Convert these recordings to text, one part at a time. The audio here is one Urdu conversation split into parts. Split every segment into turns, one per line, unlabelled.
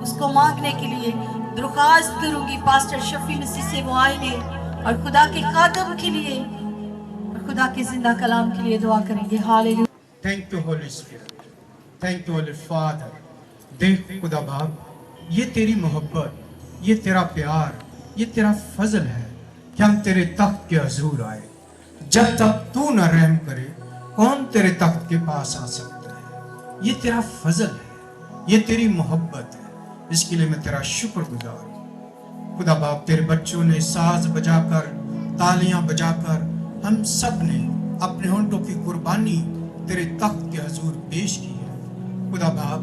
اس کو مانگنے کے لیے درخواست کروں گی پاسٹر شفیع مسیح سے وہ آئیں گے اور خدا کے خادم کے لیے اور خدا کے زندہ کلام کے لیے دعا کریں گے. ہاللیلویہ.
Thank you Holy Spirit. Thank you Holy Father. دیکھ خدا باپ، یہ تیری محبت، یہ تیرا پیار، یہ تیرا فضل ہے کہ ہم تیرے تخت کے حضور آئے. جب تک تو نہ رحم کرے کون تیرے تخت کے پاس آ سکتا ہے؟ یہ تیرا فضل ہے، یہ تیری محبت ہے. اس کے لیے میں تیرا شکر گزار ہوں. خدا باپ، تیرے بچوں نے ساز بجا کر، تالیاں بجا کر، ہم سب نے اپنے ہونٹوں کی قربانی تیرے تخت کے حضور پیش کی ہے. خدا باپ،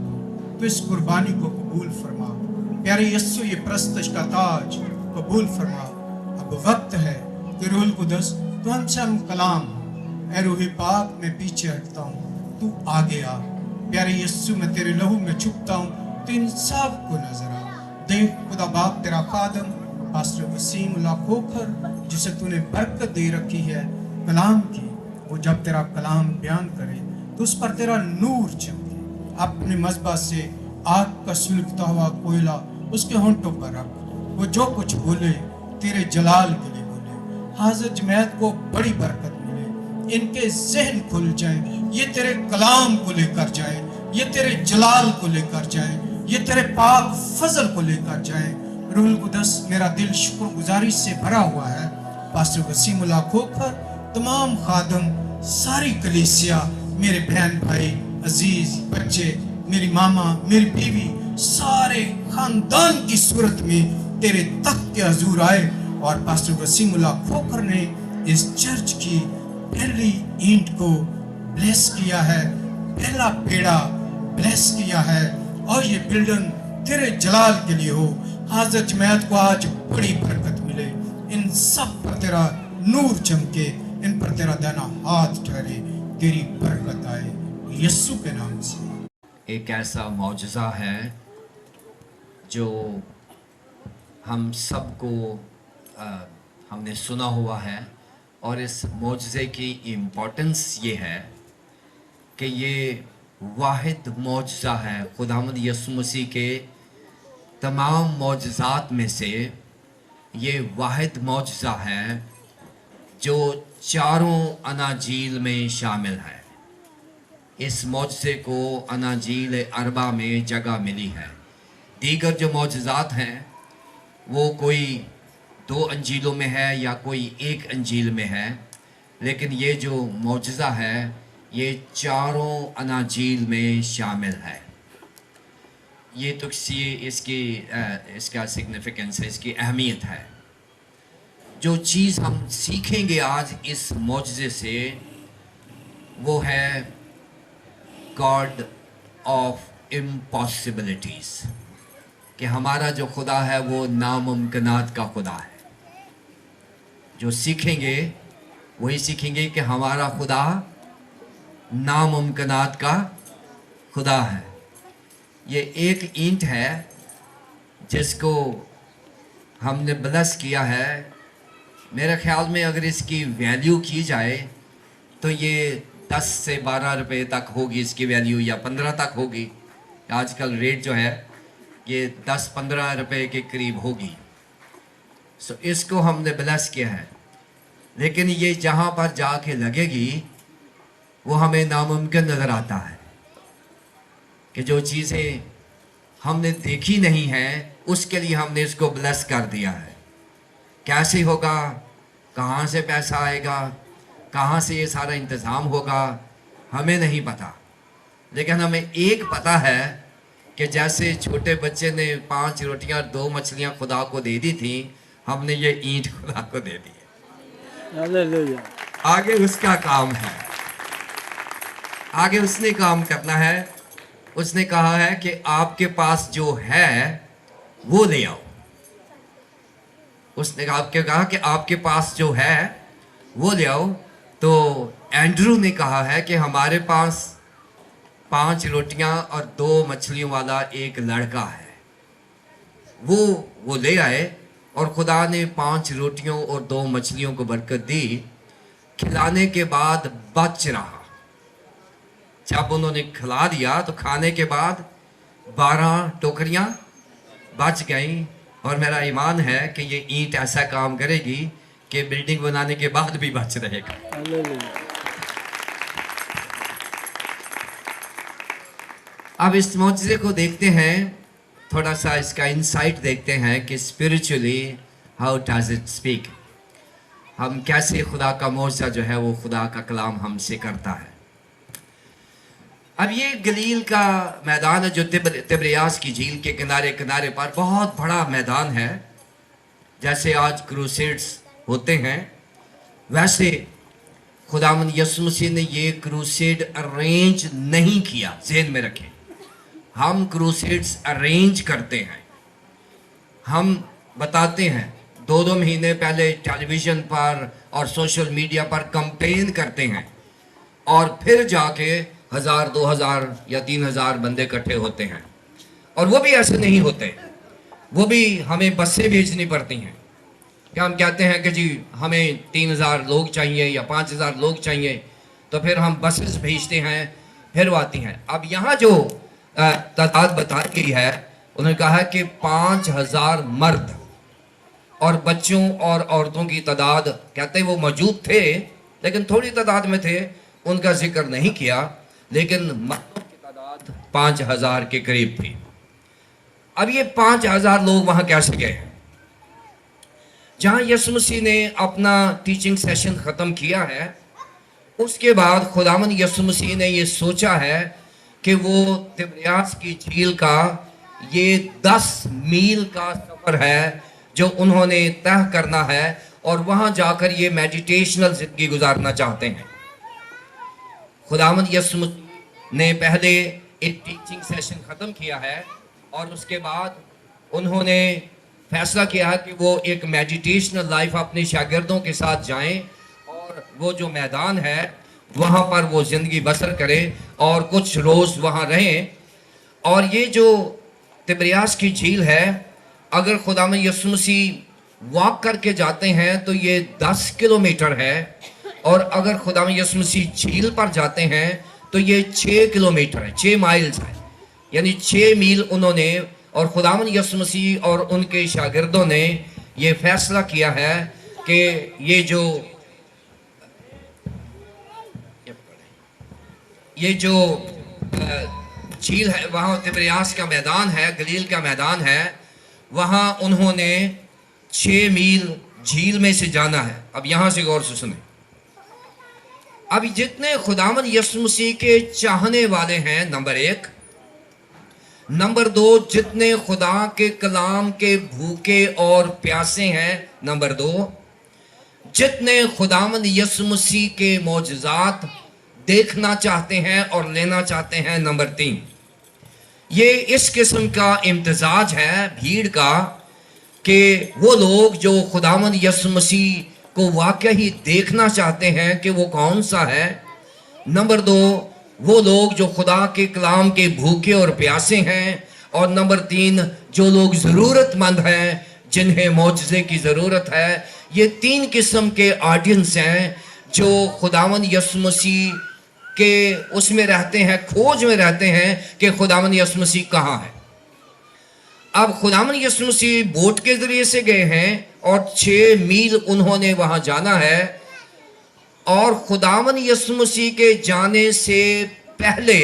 تو اس قربانی کو قبول فرما. پیارے یسوع، یہ پرستش کا تاج قبول فرما. اب وقت ہے کہ روح القدس تو ہم سے ہم کلام. اے روح پاک، میں پیچھے ہٹتا ہوں، تو آگے آ. پیارے یسوع، میں تیرے لہو میں چھپتا ہوں، تو ان سب کو نظر آ. دیکھ خدا باپ، تیرا خادم پاسٹر وسیم اللہ کھوکھر، جسے تو نے برکت دے رکھی ہے کلام کی، وہ جب تیرا کلام بیان کرے تو اس پر تیرا نور چمکے. اپنے مذبح سے آگ کا سلگتا ہوا کوئلہ اس کے ہونٹوں پر رکھ. وہ جو کچھ بولے تیرے جلال کے لیے بولے. حاضر جماعت کو بڑی برکت ملے، ان کے ذہن کھل جائیں، یہ تیرے کلام کو لے کر جائیں، یہ تیرے جلال کو لے کر جائیں، یہ تیرے پاک فضل کو لے کر جائیں. روح القدس، میرا دل شکر گزاری سے بھرا ہوا ہے. پاسٹر وسیم اللہ کھوکھر، تمام خادم، ساری کلیسیا، میرے بہن بھائی، عزیز بچے، میری ماما، میری بیوی، سارے خاندان کی صورت میں تیرے تخت کے حضور آئے. اور پاسٹر وسیم اللہ کھوکھر نے اس چرچ کی پہلی اینٹ کو بلیس کیا ہے، پہلا پیڑا بلیس کیا ہے، اور یہ بلڈنگ تیرے جلال کے لیے ہو. حاضر جماعت کو آج بڑی برکت ملے، ان سب پر تیرا نور چمکے، ان پر تیرا دائنا ہاتھ ٹھہرے، تیری برکت آئے یسوع کے نام سے.
ایک ایسا معجزہ ہے جو ہم سب کو ہم نے سنا ہوا ہے، اور اس معجزے کی امپورٹنس یہ ہے کہ یہ واحد معجزہ ہے خداوند یسوع مسیح کے تمام معجزات میں سے. یہ واحد معجزہ ہے جو چاروں اناجیل میں شامل ہے. اس معجزے کو اناجیل اربع میں جگہ ملی ہے. دیگر جو معجزات ہیں وہ کوئی 2 انجیلوں میں ہے یا کوئی 1 انجیل میں ہے، لیکن یہ جو معجزہ ہے یہ چاروں اناجیل میں شامل ہے. یہ تو اس کا سگنیفیکنس ہے، اس کی اہمیت ہے. جو چیز ہم سیکھیں گے آج اس معجزے سے وہ ہے گاڈ آف امپاسبلٹیز، کہ ہمارا جو خدا ہے وہ ناممکنات کا خدا ہے. جو سیکھیں گے وہی سیکھیں گے کہ ہمارا خدا ناممکنات کا خدا ہے. یہ ایک اینٹ ہے جس کو ہم نے بلس کیا ہے. میرے خیال میں اگر اس کی ویلیو کی جائے تو یہ 10 سے 12 روپے تک ہوگی اس کی ویلیو، یا 15 تک ہوگی. آج کل ریٹ جو ہے یہ 10-15 روپے کے قریب ہوگی. سو اس کو ہم نے بلیس کیا ہے، لیکن یہ جہاں پر جا کے لگے گی وہ ہمیں ناممکن نظر آتا ہے کہ جو چیزیں ہم نے دیکھی نہیں ہیں اس کے لیے ہم نے اس کو بلیس کر دیا ہے. کیسے ہوگا، کہاں سے پیسہ آئے گا، کہاں سے یہ سارا انتظام ہوگا، ہمیں نہیں پتہ. لیکن ہمیں ایک پتہ ہے کہ جیسے چھوٹے بچے نے 5 روٹیاں اور 2 مچھلیاں خدا کو دے دی تھیں، ہم نے یہ اینٹ خدا کو دے دی. آگے اس کا کام ہے، آگے اس نے کام کرنا ہے. اس نے کہا ہے کہ آپ کے پاس جو ہے وہ لے آؤ. اس نے کہا کہ آپ کے پاس جو ہے وہ لے آؤ. تو اینڈرو نے کہا ہے کہ ہمارے پاس 5 روٹیاں اور 2 مچھلیوں والا ایک لڑکا ہے. وہ لے آئے اور خدا نے 5 روٹیوں اور 2 مچھلیوں کو برکت دی. کھلانے کے بعد بچ رہا. جب انہوں نے کھلا دیا تو کھانے کے بعد 12 ٹوکریاں بچ گئیں اور میرا ایمان ہے کہ یہ اینٹ ایسا کام کرے گی کہ بلڈنگ بنانے کے بعد بھی بچ رہے گا. اب اس معجزے کو دیکھتے ہیں, تھوڑا سا اس کا انسائٹ دیکھتے ہیں کہ spiritually how does it speak. ہم کیسے خدا کا معجزہ جو ہے وہ خدا کا کلام ہم سے کرتا ہے. اب یہ گلیل کا میدان ہے جو تبریاس کی جھیل کے کنارے کنارے پر بہت بڑا میدان ہے. جیسے آج کروسیڈز ہوتے ہیں ویسے خداوند یسوع مسیح نے یہ کروسیڈ ارینج نہیں کیا. ذہن میں رکھیں, ہم کروسیڈز ارینج کرتے ہیں, ہم بتاتے ہیں, 2 مہینے پہلے ٹیلی ویژن پر اور سوشل میڈیا پر کمپین کرتے ہیں, اور پھر جا کے 1000 2000 یا 3000 بندے اکٹھے ہوتے ہیں. اور وہ بھی ایسے نہیں ہوتے, وہ بھی ہمیں بسیں بھیجنی پڑتی ہیں کہ ہم کہتے ہیں کہ جی ہمیں 3000 لوگ چاہیے یا 5000 لوگ چاہیے, تو پھر ہم بسز بھیجتے ہیں, پھر وہ آتی ہیں. اب یہاں جو تعداد بتا گئی ہے, انہوں نے کہا ہے کہ 5000 مرد اور بچوں اور عورتوں کی تعداد, کہتے ہیں وہ موجود تھے لیکن تھوڑی تعداد میں تھے, ان کا ذکر نہیں کیا, لیکن مردوں کی تعداد 5000 کے قریب تھی. اب یہ 5000 لوگ وہاں کیسے گئے؟ جہاں یسوع مسیح نے اپنا ٹیچنگ سیشن ختم کیا ہے, اس کے بعد خداوند یسوع مسیح نے یہ سوچا ہے کہ وہ تبریاس کی جھیل کا یہ 10 میل کا سفر ہے جو انہوں نے طے کرنا ہے, اور وہاں جا کر یہ میڈیٹیشنل زندگی گزارنا چاہتے ہیں. خداوند یسوع نے پہلے ایک ٹیچنگ سیشن ختم کیا ہے, اور اس کے بعد انہوں نے فیصلہ کیا ہے کہ وہ ایک میڈیٹیشنل لائف اپنے شاگردوں کے ساتھ جائیں, اور وہ جو میدان ہے وہاں پر وہ زندگی بسر کرے اور کچھ روز وہاں رہیں. اور یہ جو تبریاس کی جھیل ہے, اگر خداوند یسوع مسیح واک کر کے جاتے ہیں تو یہ 10 کلومیٹر ہے, اور اگر خداوند یسوع مسیح جھیل پر جاتے ہیں تو یہ 6 کلومیٹر ہے, 6 مائلز ہے, یعنی 6 میل انہوں نے, اور خداوند یسوع مسیح اور ان کے شاگردوں نے یہ فیصلہ کیا ہے کہ یہ جو جھیل ہے, وہاں تبریاس کا میدان ہے, گلیل کا میدان ہے, وہاں انہوں نے 6 میل جھیل میں سے جانا ہے. اب یہاں سے غور سے سنیں, اب جتنے خداوند یسوع مسیح کے چاہنے والے ہیں, نمبر 1. نمبر 2, جتنے خدا کے کلام کے بھوکے اور پیاسے ہیں, نمبر 2. جتنے خداوند یسوع مسیح کے معجزات دیکھنا چاہتے ہیں اور لینا چاہتے ہیں, نمبر 3. یہ اس قسم کا امتزاج ہے بھیڑ کا کہ وہ لوگ جو خداوند یسوع مسیح کو واقعی دیکھنا چاہتے ہیں کہ وہ کون سا ہے. نمبر 2, وہ لوگ جو خدا کے کلام کے بھوکے اور پیاسے ہیں. اور نمبر 3, جو لوگ ضرورت مند ہیں, جنہیں معجزے کی ضرورت ہے. یہ 3 قسم کے آڈینس ہیں جو خداوند یسوع مسیح کے اس میں رہتے ہیں, کھوج میں رہتے ہیں کہ خداوند یسوع مسیح کہاں ہے. اب خداوند یسوع مسیح بوٹ کے ذریعے سے گئے ہیں اور 6 میل انہوں نے وہاں جانا ہے, اور خداوند یسوع مسیح کے جانے سے پہلے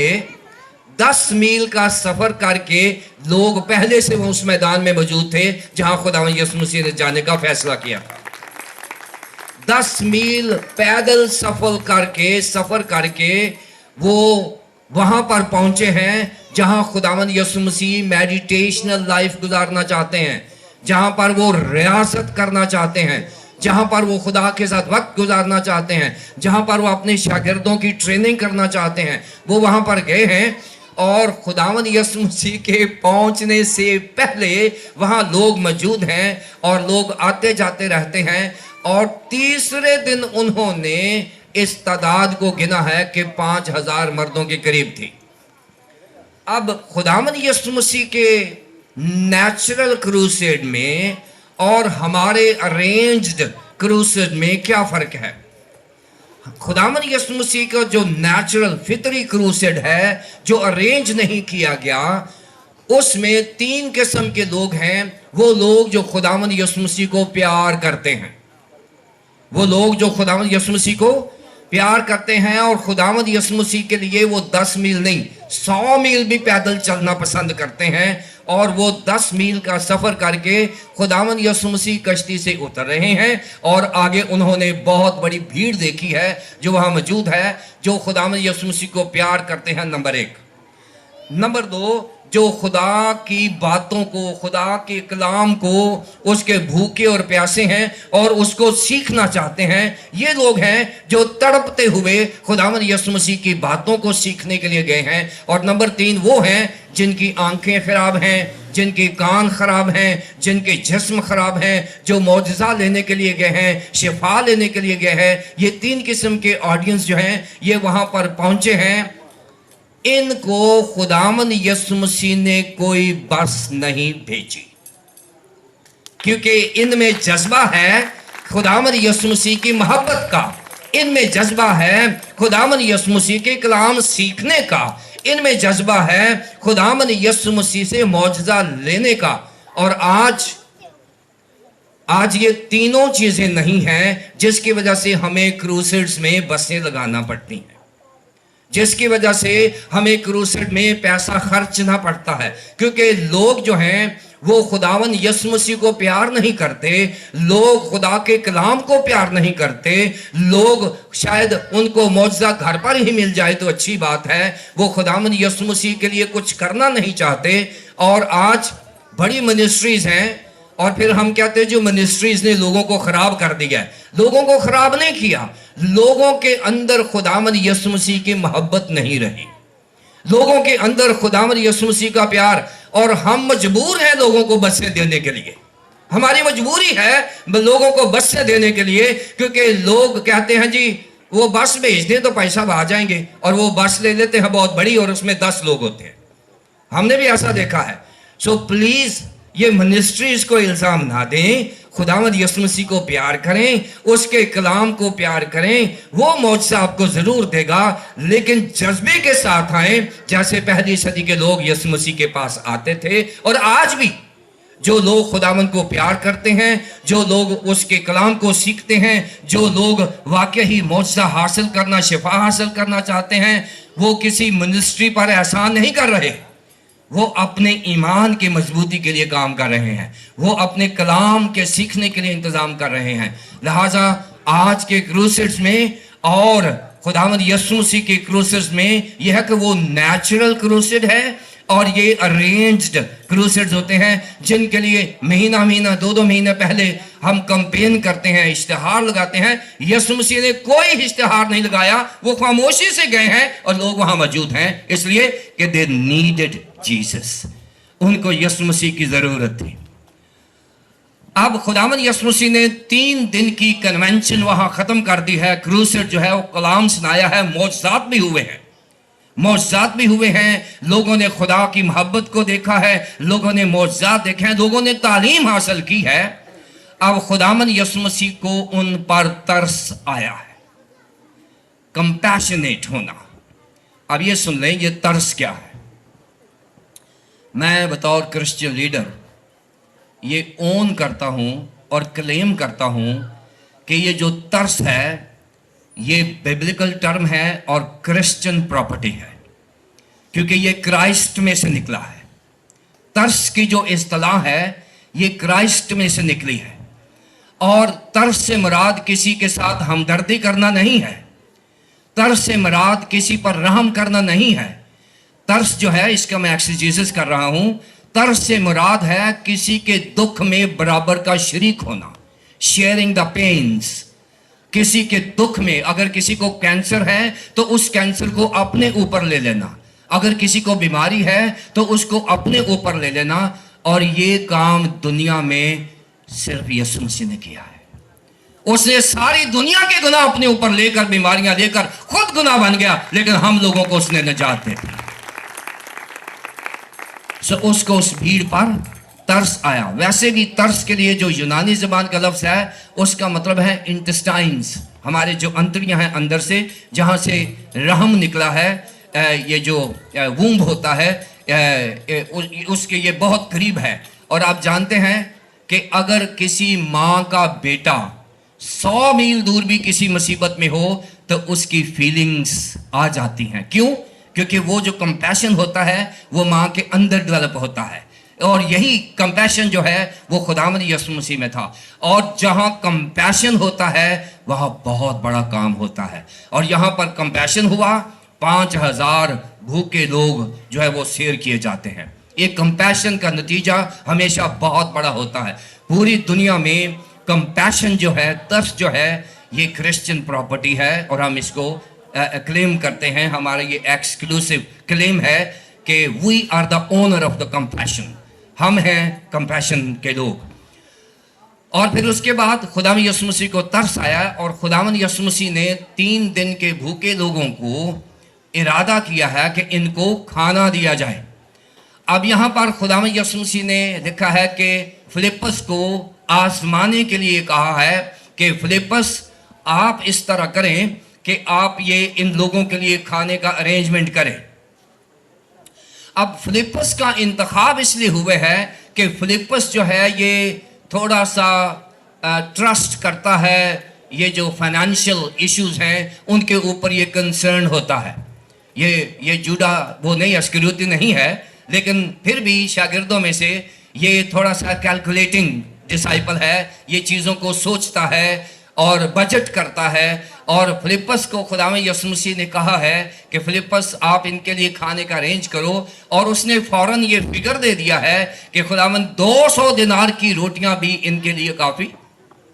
10 میل کا سفر کر کے لوگ پہلے سے وہ اس میدان میں موجود تھے جہاں خداوند یسوع مسیح نے جانے کا فیصلہ کیا. 10 میل پیدل سفر کر کے وہ وہاں پر پہنچے ہیں جہاں خداوند یسوع مسیح میڈیٹیشنل لائف گزارنا چاہتے ہیں, جہاں پر وہ ریاست کرنا چاہتے ہیں, جہاں پر وہ خدا کے ساتھ وقت گزارنا چاہتے ہیں, جہاں پر وہ اپنے شاگردوں کی ٹریننگ کرنا چاہتے ہیں. وہ وہاں پر گئے ہیں, اور خداوند یسوع مسیح کے پہنچنے سے پہلے وہاں لوگ موجود ہیں اور لوگ آتے جاتے رہتے ہیں. اور تیسرے دن انہوں نے اس تعداد کو گنا ہے کہ 5000 مردوں کے قریب تھی. اب خداوند یسوع مسیح کے نیچرل کروسیڈ میں اور ہمارے ارینجڈ کروسیڈ میں کیا فرق ہے؟ خداوند یسوع مسیح کا جو نیچرل فطری کروسیڈ ہے, جو ارینج نہیں کیا گیا, اس میں 3 قسم کے لوگ ہیں. وہ لوگ جو خداوند یسوع مسیح کو پیار کرتے ہیں، وہ لوگ جو خداوند یسوع مسیح کو پیار کرتے ہیں اور خداوند یسوع مسیح کے لیے وہ 10 میل نہیں 100 میل بھی پیدل چلنا پسند کرتے ہیں، اور وہ 10 میل کا سفر کر کے خداوند یسوع مسیح کشتی سے اتر رہے ہیں، اور آگے انہوں نے بہت بڑی بھیڑ دیکھی ہے جو وہاں موجود ہے، جو خداوند یسوع مسیح کو پیار کرتے ہیں. نمبر 1. نمبر 2، جو خدا کی باتوں کو، خدا کے کلام کو، اس کے بھوکے اور پیاسے ہیں اور اس کو سیکھنا چاہتے ہیں. یہ لوگ ہیں جو تڑپتے ہوئے خداوند یسوع مسیح کی باتوں کو سیکھنے کے لیے گئے ہیں. اور نمبر 3 وہ ہیں جن کی آنکھیں خراب ہیں، جن کے کان خراب ہیں، جن کے جسم خراب ہیں، جو معجزہ لینے کے لیے گئے ہیں، شفا لینے کے لیے گئے ہیں. یہ 3 قسم کے آڈینس جو ہیں یہ وہاں پر پہنچے ہیں. ان کو خداوند یسوع مسیح نے کوئی بس نہیں بھیجی، کیونکہ ان میں جذبہ ہے خداوند یسوع مسیح کی محبت کا، ان میں جذبہ ہے خداوند یسوع مسیح کے کلام سیکھنے کا، ان میں جذبہ ہے خداوند یسوع مسیح سے معجزہ لینے کا. اور آج یہ تینوں چیزیں نہیں ہیں، جس کی وجہ سے ہمیں کروسیڈز میں بسیں لگانا پڑتی ہیں، جس کی وجہ سے ہمیں کروسیڈ میں پیسہ خرچنا پڑتا ہے. کیونکہ لوگ جو ہیں وہ خداوند یسوع مسیح کو پیار نہیں کرتے، لوگ خدا کے کلام کو پیار نہیں کرتے، لوگ شاید ان کو معجزہ گھر پر ہی مل جائے تو اچھی بات ہے، وہ خداوند یسوع مسیح کے لیے کچھ کرنا نہیں چاہتے. اور آج بڑی منسٹریز ہیں، اور پھر ہم کہتے ہیں جو منسٹریز نے لوگوں کو خراب کر دیا ہے. لوگوں کو خراب نہیں کیا، لوگوں کے اندر خداوند یسوع مسیح کی محبت نہیں رہی، لوگوں کے اندر خداوند یسوع مسیح کا پیار. اور ہم مجبور ہیں لوگوں کو بسیں دینے کے لیے، ہماری مجبوری ہے لوگوں کو بسیں دینے کے لیے، کیونکہ لوگ کہتے ہیں جی وہ بس بھیج دیں تو بھائی صاحب آ جائیں گے، اور وہ بس لے لیتے ہیں بہت بڑی اور اس میں 10 لوگ ہوتے ہیں. ہم نے بھی ایسا دیکھا ہے. سو پلیز یہ منسٹریز کو الزام نہ دیں، خداوند یسوع مسیح کو پیار کریں، اس کے کلام کو پیار کریں، وہ معجزہ آپ کو ضرور دے گا، لیکن جذبے کے ساتھ آئیں جیسے پہلی صدی کے لوگ یسوع مسیح کے پاس آتے تھے. اور آج بھی جو لوگ خداوند کو پیار کرتے ہیں، جو لوگ اس کے کلام کو سیکھتے ہیں، جو لوگ واقعی معجزہ حاصل کرنا، شفا حاصل کرنا چاہتے ہیں، وہ کسی منسٹری پر احسان نہیں کر رہے، وہ اپنے ایمان کی مضبوطی کے لیے کام کر رہے ہیں، وہ اپنے کلام کے سیکھنے کے لیے انتظام کر رہے ہیں. لہٰذا آج کے کروسیڈز میں اور خداوند یسوع مسیح کے کروسیڈز میں یہ ہے کہ وہ نیچرل کروسیڈ ہے، اور یہ ارینجڈ کروسیڈز ہوتے ہیں جن کے لیے مہینہ 2 مہینے پہلے ہم کمپین کرتے ہیں، اشتہار لگاتے ہیں. یسوع مسیح نے کوئی اشتہار نہیں لگایا، وہ خاموشی سے گئے ہیں اور لوگ وہاں موجود ہیں، اس لیے کہ they needed Jesus. ان کو یسوع مسیح کی ضرورت تھی. اب خداوند یسوع مسیح نے 3 دن کی کنونشن وہاں ختم کر دی ہے. کروسیڈ جو ہے وہ کلام سنایا ہے، معجزات بھی ہوئے ہیں، معجزات بھی ہوئے ہیں، لوگوں نے خدا کی محبت کو دیکھا ہے، لوگوں نے معجزات دیکھے ہیں، لوگوں نے تعلیم حاصل کی ہے. اب خداوند یسوع مسیح کو ان پر ترس آیا ہے، کمپیشنیٹ ہونا. اب یہ سن لیں یہ ترس کیا ہے. میں بطور کرسچن لیڈر یہ اون کرتا ہوں اور کلیم کرتا ہوں کہ یہ جو ترس ہے یہ بیبلیکل ٹرم ہے اور کرسچن پراپرٹی ہے، کیونکہ یہ کرائسٹ میں سے نکلا ہے. ترس کی جو اصطلاح ہے یہ کرائسٹ میں سے نکلی ہے، اور ترس سے مراد کسی کے ساتھ ہمدردی کرنا نہیں ہے، ترس سے مراد کسی پر رحم کرنا نہیں ہے. ترس جو ہے اس کا میں ایکسیجیسس کر رہا ہوں، ترس سے مراد ہے کسی کے دکھ میں برابر کا شریک ہونا، شیئرنگ دا پینز. کسی کے دکھ میں اگر کسی کو کینسر ہے تو اس کینسر کو اپنے اوپر لے لینا، اگر کسی کو بیماری ہے تو اس کو اپنے اوپر لے لینا. اور یہ کام دنیا میں صرف یسوع مسیح نے کیا ہے. اس نے ساری دنیا کے گناہ اپنے اوپر لے کر، بیماریاں لے کر خود گناہ بن گیا، لیکن ہم لوگوں کو اس نے نجات دے دی. اس کو اس بھیڑ پر ترس آیا. ویسے بھی ترس کے لیے جو یونانی زبان کا لفظ ہے اس کا مطلب ہے انٹسٹائنز، ہمارے جو انتڑیاں ہیں اندر سے، جہاں سے رحم نکلا ہے، یہ جو وومب ہوتا ہے، اس کے یہ بہت قریب ہے. اور آپ جانتے ہیں کہ اگر کسی ماں کا بیٹا 100 میل دور بھی کسی مصیبت میں ہو تو اس کی فیلنگز آ جاتی ہیں. کیوں؟ کیونکہ وہ جو کمپیشن ہوتا ہے وہ ماں کے اندر ڈیولپ ہوتا ہے. اور یہی کمپیشن جو ہے وہ خداوند یسوع مسیح میں تھا. اور جہاں کمپیشن ہوتا ہے وہاں بہت بڑا کام ہوتا ہے. اور یہاں پر کمپیشن ہوا, 5000 بھوکے لوگ جو ہے وہ سیر کیے جاتے ہیں. یہ کمپیشن کا نتیجہ ہمیشہ بہت بڑا ہوتا ہے. پوری دنیا میں کمپیشن جو ہے, ترس جو ہے, یہ کرسچن پراپرٹی ہے اور ہم اس کو کلیم کرتے ہیں. ہمارا یہ ایکسکلوسو کلیم ہے کہ we are the owner of the competition. ہم ہیں کمپیشن کے لوگ. اور پھر اس کے بعد خداوند یسوع مسیح کو ترس آیا اور خداوند یسوع مسیح نے 3 دن کے بھوکے لوگوں کو ارادہ کیا ہے کہ ان کو کھانا دیا جائے. اب یہاں پر خداوند یسوع مسیح نے لکھا ہے کہ فلپس کو آزمانے کے لیے کہا ہے کہ فلپس آپ اس طرح کریں کہ آپ یہ ان لوگوں کے لیے کھانے کا ارینجمنٹ کریں. اب فلپس کا انتخاب اس لیے ہوئے ہے کہ فلپس جو ہے یہ تھوڑا سا ٹرسٹ کرتا ہے, یہ جو فائنینشیل ایشوز ہیں ان کے اوپر یہ کنسرن ہوتا ہے. یہ جوڈا وہ نہیں, اسکریوتی نہیں ہے, لیکن پھر بھی شاگردوں میں سے یہ تھوڑا سا کیلکولیٹنگ ڈسائپل ہے. یہ چیزوں کو سوچتا ہے اور بجٹ کرتا ہے. اور فلپس کو خداوند یسوع مسیح نے کہا ہے کہ فلپس آپ ان کے لیے کھانے کا ارینج کرو. اور اس نے فوراً یہ فگر دے دیا ہے کہ خداوند 200 دینار کی روٹیاں بھی ان کے لیے کافی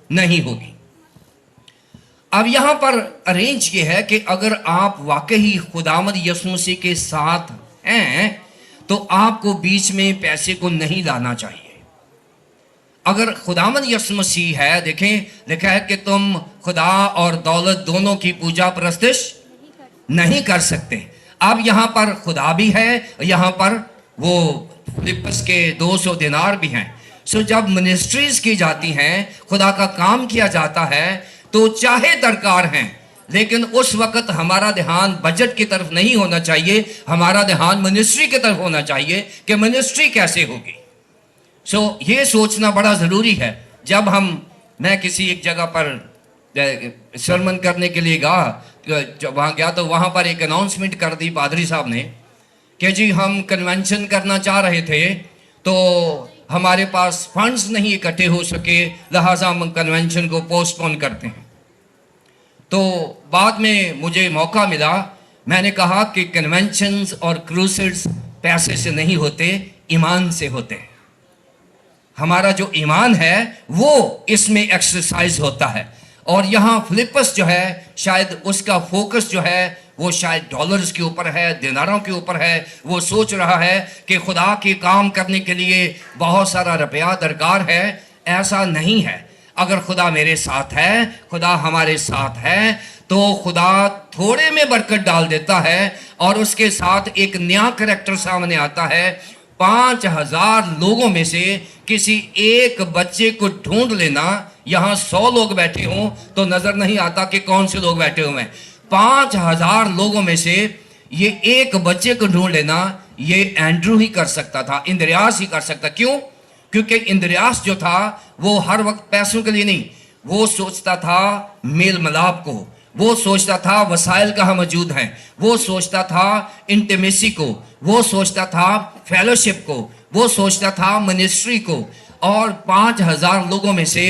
نہیں ہوگی. اب یہاں پر ارینج یہ ہے کہ اگر آپ واقعی خداوند یسوع مسیح کے ساتھ ہیں تو آپ کو بیچ میں پیسے کو نہیں لانا چاہیے. اگر خداوند یسوع مسیح ہے, دیکھیں لکھا ہے کہ تم خدا اور دولت دونوں کی پوجا پرستش نہیں کر سکتے. اب یہاں پر خدا بھی ہے, یہاں پر وہ فلپس کے 200 دینار بھی ہیں. سو جب منسٹریز کی جاتی ہیں, خدا کا کام کیا جاتا ہے, تو چاہے درکار ہیں, لیکن اس وقت ہمارا دھیان بجٹ کی طرف نہیں ہونا چاہیے, ہمارا دھیان منسٹری کی طرف ہونا چاہیے کہ منسٹری کیسے ہوگی. سو یہ سوچنا بڑا ضروری ہے. جب میں کسی ایک جگہ پر سرمن کرنے کے لیے وہاں گیا تو وہاں پر ایک اناؤنسمنٹ کر دی پادری صاحب نے کہ جی ہم کنونشن کرنا چاہ رہے تھے تو ہمارے پاس فنڈز نہیں اکٹھے ہو سکے, لہٰذا ہم کنونشن کو پوسٹ پون کرتے ہیں. تو بعد میں مجھے موقع ملا, میں نے کہا کہ کنونشنز اور کروسیڈز پیسے سے نہیں ہوتے, ایمان سے ہوتے ہیں. ہمارا جو ایمان ہے وہ اس میں ایکسرسائز ہوتا ہے. اور یہاں فلپس جو ہے شاید اس کا فوکس جو ہے وہ شاید ڈالرز کے اوپر ہے, دیناروں کے اوپر ہے. وہ سوچ رہا ہے کہ خدا کے کام کرنے کے لیے بہت سارا روپیہ درکار ہے. ایسا نہیں ہے. اگر خدا میرے ساتھ ہے, خدا ہمارے ساتھ ہے, تو خدا تھوڑے میں برکت ڈال دیتا ہے اور اس کے ساتھ ایک نیا کریکٹر سامنے آتا ہے. 5000 لوگوں میں سے کسی ایک بچے کو ڈھونڈ لینا, یہاں 100 لوگ بیٹھے ہوں تو نظر نہیں آتا کہ کون سے لوگ بیٹھے ہوئے ہیں. 5000 لوگوں میں سے یہ ایک بچے کو ڈھونڈ لینا یہ اینڈرو ہی کر سکتا تھا, اندریاس ہی کر سکتا. کیوں؟ کیونکہ اندریاس جو تھا وہ ہر وقت پیسوں کے لیے نہیں, وہ سوچتا تھا میل ملاپ کو, وہ سوچتا تھا وسائل کہاں موجود ہیں, وہ سوچتا تھا انٹیمیسی کو, وہ سوچتا تھا فیلوشپ کو, وہ سوچتا تھا منسٹری کو. اور 5000 لوگوں میں سے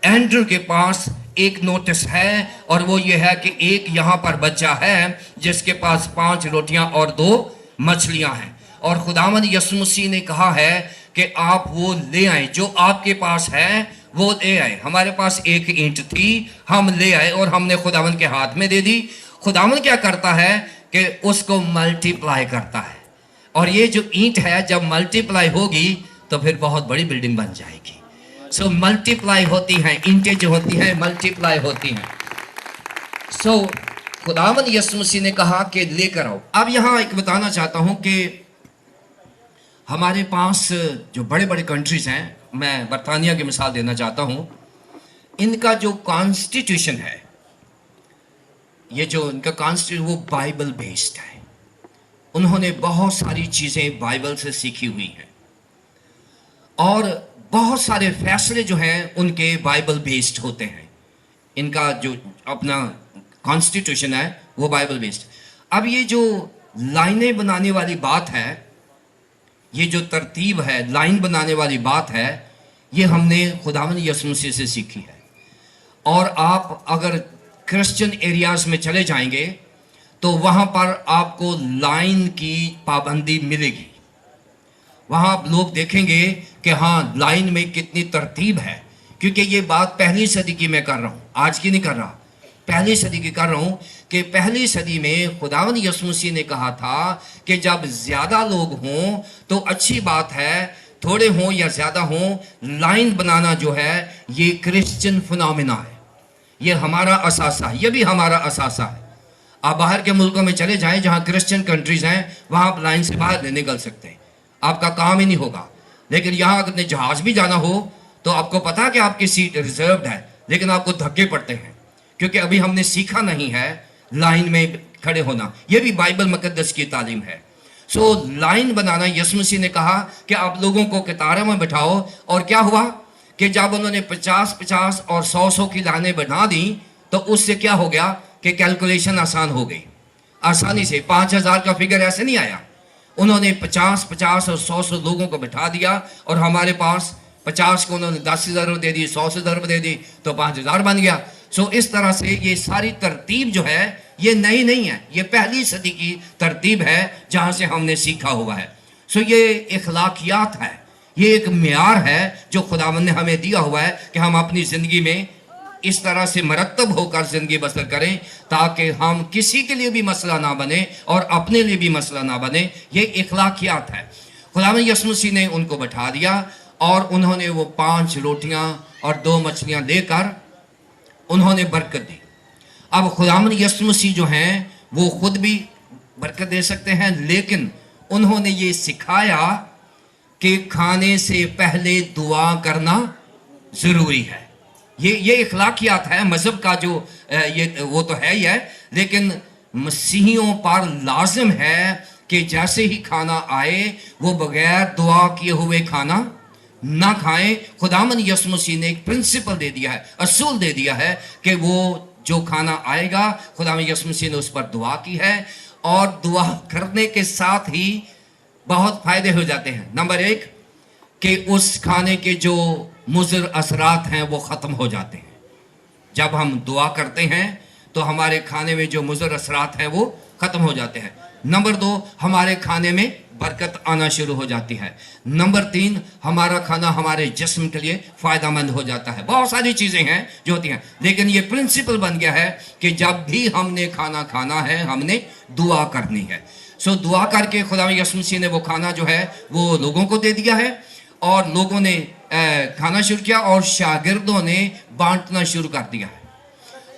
اینڈرو کے پاس ایک نوٹس ہے اور وہ یہ ہے کہ ایک یہاں پر بچہ ہے جس کے پاس 5 روٹیاں اور 2 مچھلیاں ہیں. اور خداوند یسوع مسیح نے کہا ہے کہ آپ وہ لے آئیں, جو آپ کے پاس ہے وہ لے آئے. ہمارے پاس ایک اینٹ تھی, ہم لے آئے اور ہم نے خداوند کے ہاتھ میں دے دی. خداوند کیا کرتا ہے کہ اس کو ملٹی پلائی کرتا ہے. اور یہ جو اینٹ ہے جب ملٹی پلائی ہوگی تو پھر بہت بڑی بلڈنگ بن جائے گی. سو ملٹی پلائی ہوتی ہیں, اینٹیں جو ہوتی ہیں ملٹی پلائی ہوتی ہیں. سو خداوند یسوع مسیح نے کہا کہ لے کر آؤ. اب یہاں ایک بتانا چاہتا ہوں کہ ہمارے پاس جو بڑے بڑے کنٹریز ہیں, میں برطانیہ کی مثال دینا چاہتا ہوں, ان کا جو کانسٹیٹیوشن ہے, یہ جو ان کا کانسٹیٹیوشن وہ بائبل بیسڈ ہے. انہوں نے بہت ساری چیزیں بائبل سے سیکھی ہوئی ہیں اور بہت سارے فیصلے جو ہیں ان کے بائبل بیسڈ ہوتے ہیں. ان کا جو اپنا کانسٹیٹیوشن ہے وہ بائبل بیسڈ. اب یہ جو لائنیں بنانے والی بات ہے, یہ جو ترتیب ہے, لائن بنانے والی بات ہے, یہ ہم نے خداوند یسوع مسیح سے سیکھی ہے. اور آپ اگر کرسچن ایریاز میں چلے جائیں گے تو وہاں پر آپ کو لائن کی پابندی ملے گی. وہاں آپ لوگ دیکھیں گے کہ ہاں لائن میں کتنی ترتیب ہے, کیونکہ یہ بات پہلی صدی کی میں کر رہا ہوں, آج کی نہیں کر رہا, پہلی صدی کی کر رہا ہوں. کہ پہلی صدی میں خداوند یسوع مسیح نے کہا تھا کہ جب زیادہ لوگ ہوں تو اچھی بات ہے, تھوڑے ہوں یا زیادہ ہوں, لائن بنانا جو ہے یہ کرسچن فنامنا ہے, یہ ہمارا اثاثہ ہے, یہ بھی ہمارا اثاثہ ہے. آپ باہر کے ملکوں میں چلے جائیں جہاں کرسچن کنٹریز ہیں, وہاں آپ لائن سے باہر نہیں نکل سکتے, آپ کا کام ہی نہیں ہوگا. لیکن یہاں اگر جہاز بھی جانا ہو تو آپ کو پتا کہ آپ کی سیٹ ریزروڈ ہے, لیکن آپ کو دھکے پڑتے ہیں کیونکہ ابھی ہم نے سیکھا نہیں ہے لائن میں کھڑے ہونا. یہ بھی بائبل مقدس کی تعلیم ہے. سو لائن بنانا, یسوع مسیح نے کہا کہ آپ لوگوں کو قطاروں میں بٹھاؤ, اور کیا ہوا کہ جب انہوں نے 50-50 اور 100-100 کی لائنیں بنا دیں تو اس سے کیا ہو گیا کہ کیلکولیشن آسان ہو گئی. آسانی سے 5000 کا فگر ایسے نہیں آیا. انہوں نے 50-50 اور 100 لوگوں کو بٹھا دیا, اور ہمارے پاس 50 کو انہوں نے 10,000 دے دی, 100 ضرب دے دی تو 5000 بن گیا. سو اس طرح سے یہ ساری ترتیب جو ہے یہ نئی نہیں ہے, یہ پہلی صدی کی ترتیب ہے جہاں سے ہم نے سیکھا ہوا ہے. سو یہ اخلاقیات ہے, یہ ایک معیار ہے جو خداوند نے ہمیں دیا ہوا ہے کہ ہم اپنی زندگی میں اس طرح سے مرتب ہو کر زندگی بسر کریں تاکہ ہم کسی کے لیے بھی مسئلہ نہ بنے اور اپنے لیے بھی مسئلہ نہ بنے. یہ اخلاقیات ہے. خداوند یسوع مسیح نے ان کو بٹھا دیا اور انہوں نے وہ 5 روٹیاں اور 2 مچھلیاں لے کر انہوں نے برکت دی. اب خداوند یسوع مسیح جو ہیں وہ خود بھی برکت دے سکتے ہیں, لیکن انہوں نے یہ سکھایا کہ کھانے سے پہلے دعا کرنا ضروری ہے. یہ اخلاقیات ہے مذہب کا, جو یہ وہ تو ہے ہی ہے, لیکن مسیحیوں پر لازم ہے کہ جیسے ہی کھانا آئے وہ بغیر دعا کیے ہوئے کھانا نہ کھائیں. خداوند یسوع مسیح نے ایک پرنسپل دے دیا ہے, اصول دے دیا ہے کہ وہ جو کھانا آئے گا خداوند یسوع مسیح نے اس پر دعا کی ہے, اور دعا کرنے کے ساتھ ہی بہت فائدے ہو جاتے ہیں. نمبر 1 کہ اس کھانے کے جو مضر اثرات ہیں وہ ختم ہو جاتے ہیں. جب ہم دعا کرتے ہیں تو ہمارے کھانے میں جو مضر اثرات ہیں وہ ختم ہو جاتے ہیں. نمبر 2 ہمارے کھانے میں برکت آنا شروع ہو جاتی ہے. نمبر 3 ہمارا کھانا ہمارے جسم کے لیے فائدہ مند ہو جاتا ہے. بہت ساری چیزیں ہیں جو ہوتی ہیں, لیکن یہ پرنسپل بن گیا ہے کہ جب بھی ہم نے کھانا کھانا ہے ہم نے دعا کرنی ہے. سو دعا کر کے خداوند یسوع مسیح نے وہ کھانا جو ہے وہ لوگوں کو دے دیا ہے, اور لوگوں نے کھانا شروع کیا اور شاگردوں نے بانٹنا شروع کر دیا ہے.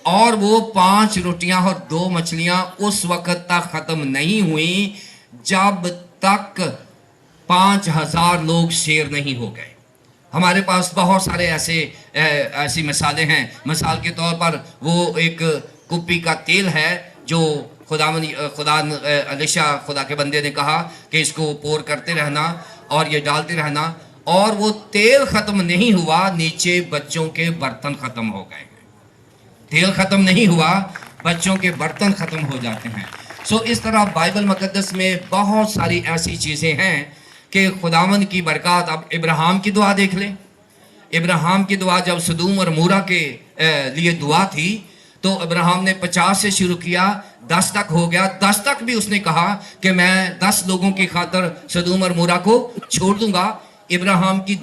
اور وہ 5 روٹیاں اور 2 مچھلیاں اس وقت تک ختم نہیں ہوئیں جب تک 5000 لوگ شیر نہیں ہو گئے. ہمارے پاس بہت سارے ایسی مثالیں ہیں. مثال کے طور پر وہ ایک کپی کا تیل ہے جو خدا علیشا خدا کے بندے نے کہا کہ اس کو پور کرتے رہنا اور یہ ڈالتے رہنا, اور وہ تیل ختم نہیں ہوا, نیچے بچوں کے برتن ختم ہو گئے. تیل ختم نہیں ہوا, بچوں کے برتن ختم ہو جاتے ہیں. سو اس طرح بائبل مقدس میں بہت ساری ایسی چیزیں ہیں کہ خداوند کی برکات. اب ابراہیم کی دعا دیکھ لیں. ابراہیم کی دعا جب سدوم اور مورا کے لیے دعا تھی تو ابراہیم نے 50 سے شروع کیا, 10 تک ہو گیا. 10 تک بھی اس نے کہا کہ میں 10 لوگوں کی خاطر سدوم اور مورا کو چھوڑ دوں گا. ابراہیم کی